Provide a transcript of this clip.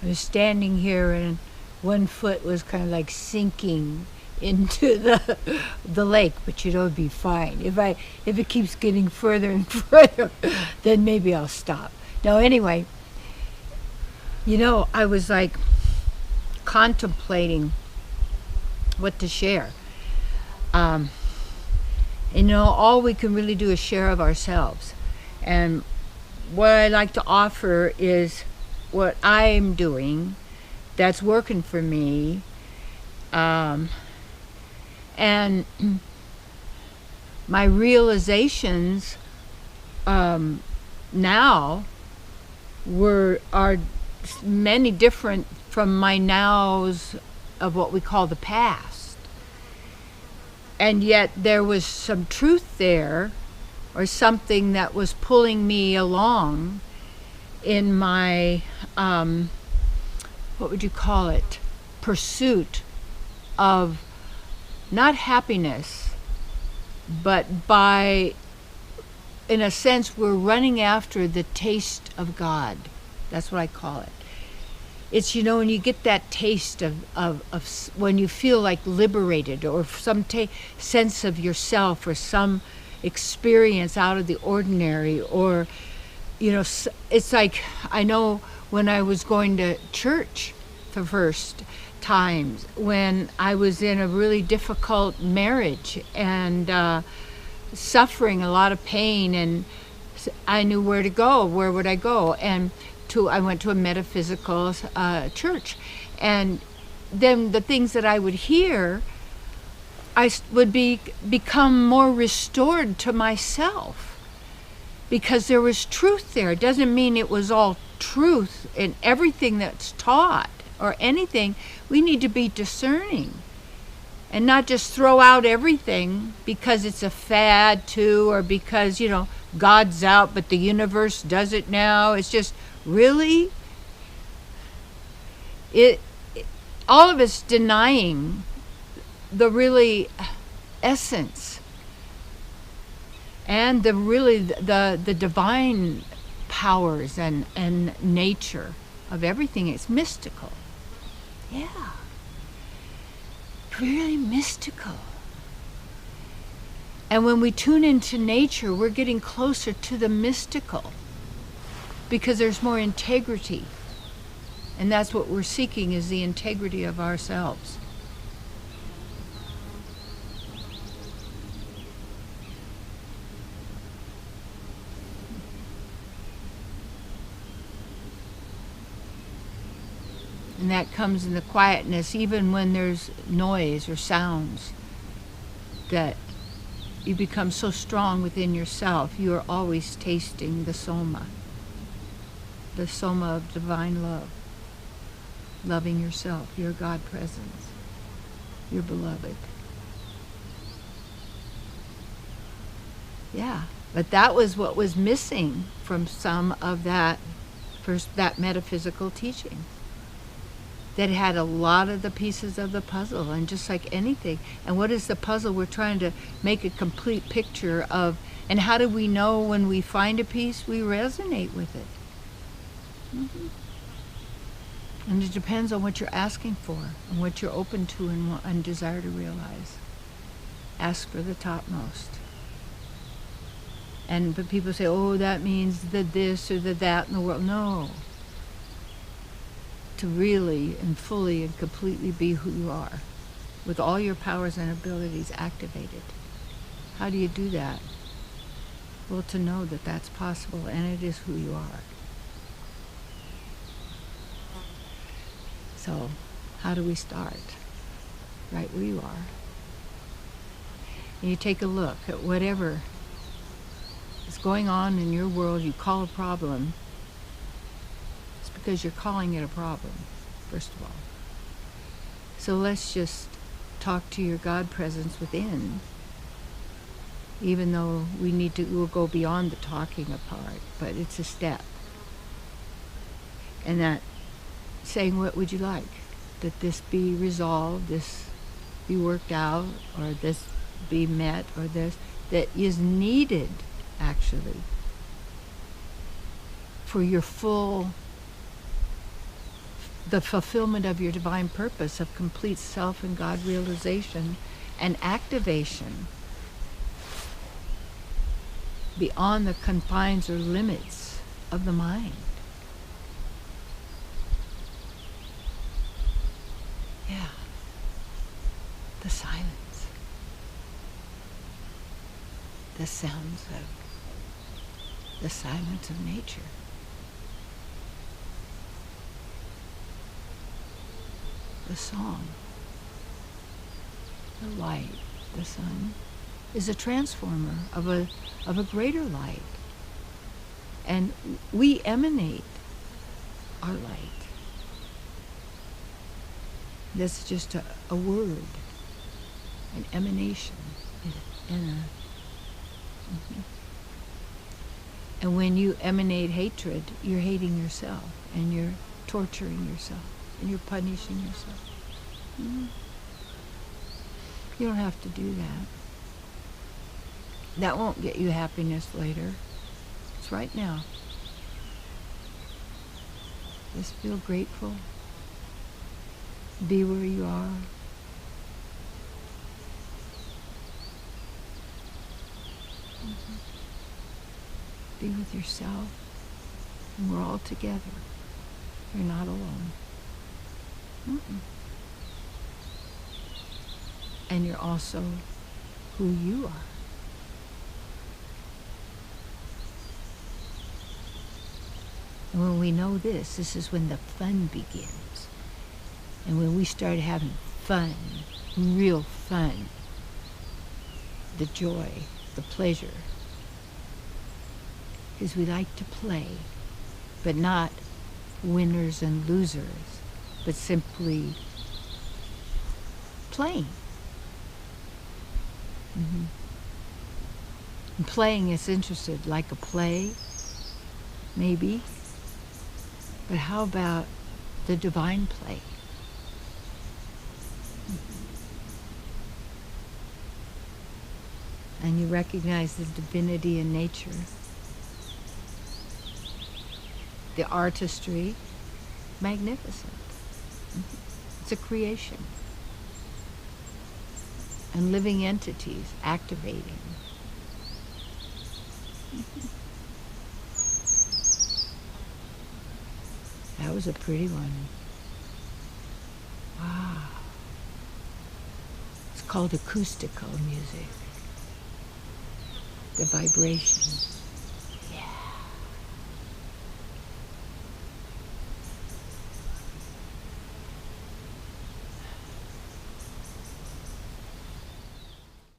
I was standing here and one foot was kind of like sinking into the lake, but it'd be fine. If it keeps getting further and further, then maybe I'll stop. No, anyway, I was like contemplating what to share. All we can really do is share of ourselves. And what I like to offer is what I'm doing that's working for me. And my realizations now are many different from my nows of what we call the past. And yet there was some truth there, or something that was pulling me along in my, what would you call it, pursuit of not happiness, but in a sense, we're running after the taste of God. That's what I call it. It's, when you get that taste of when you feel like liberated, or some sense of yourself, or some experience out of the ordinary, or, it's like, I know when I was going to church the first times, when I was in a really difficult marriage and suffering a lot of pain, and I knew where to go. Where would I go? And I went to a metaphysical church, and then the things that I would hear, I would become more restored to myself, because there was truth there. It doesn't mean it was all truth in everything that's taught or anything. We need to be discerning and not just throw out everything because it's a fad too, or because, God's out, but the universe does it now. It's just, really? All of us denying the really essence and the divine powers and nature of everything. It's mystical. Yeah. Really mystical. And when we tune into nature, we're getting closer to the mystical, because there's more integrity. And that's what we're seeking, is the integrity of ourselves. And that comes in the quietness, even when there's noise or sounds, that you become so strong within yourself. You are always tasting the soma of divine love, loving yourself, your God presence, your beloved. Yeah, but that was what was missing from some of that metaphysical teaching, that had a lot of the pieces of the puzzle. And just like anything, and what is the puzzle? We're trying to make a complete picture of, and how do we know when we find a piece we resonate with it? Mm-hmm. And it depends on what you're asking for and what you're open to and desire to realize. Ask for the topmost. But people say, oh, that means the this or the that in the world. No. To really and fully and completely be who you are, with all your powers and abilities activated. How do you do that? Well, to know that that's possible, and it is who you are. So, how do we start? Right where you are. And you take a look at whatever is going on in your world you call a problem. It's because you're calling it a problem, first of all. So let's just talk to your God presence within, even though we'll go beyond the talking apart, but it's a step. And that saying, what would you like? That this be resolved, this be worked out, or this be met, or this, that is needed, actually, for your full the fulfillment of your divine purpose of complete self and God realization and activation beyond the confines or limits of the mind. Yeah. The silence. The sounds of the silence of nature. The song, the light, the sun, is a transformer of a greater light. And we emanate our light. That's just a word, an emanation. And when you emanate hatred, you're hating yourself, and you're torturing yourself, and you're punishing yourself. You don't have to do that. That won't get you happiness later. It's right now. Just feel grateful. Be where you are. Be with yourself. And we're all together. You're not alone. And you're also who you are. And when we know this is when the fun begins. And when we start having fun, real fun, the joy, the pleasure, because we like to play, but not winners and losers, but simply playing. And playing is interested, like a play, maybe. But how about the divine play? And you recognize the divinity in nature, the artistry, magnificent. It's a creation. And living entities activating. That was a pretty one. Wow. It's called acoustical music. The vibration.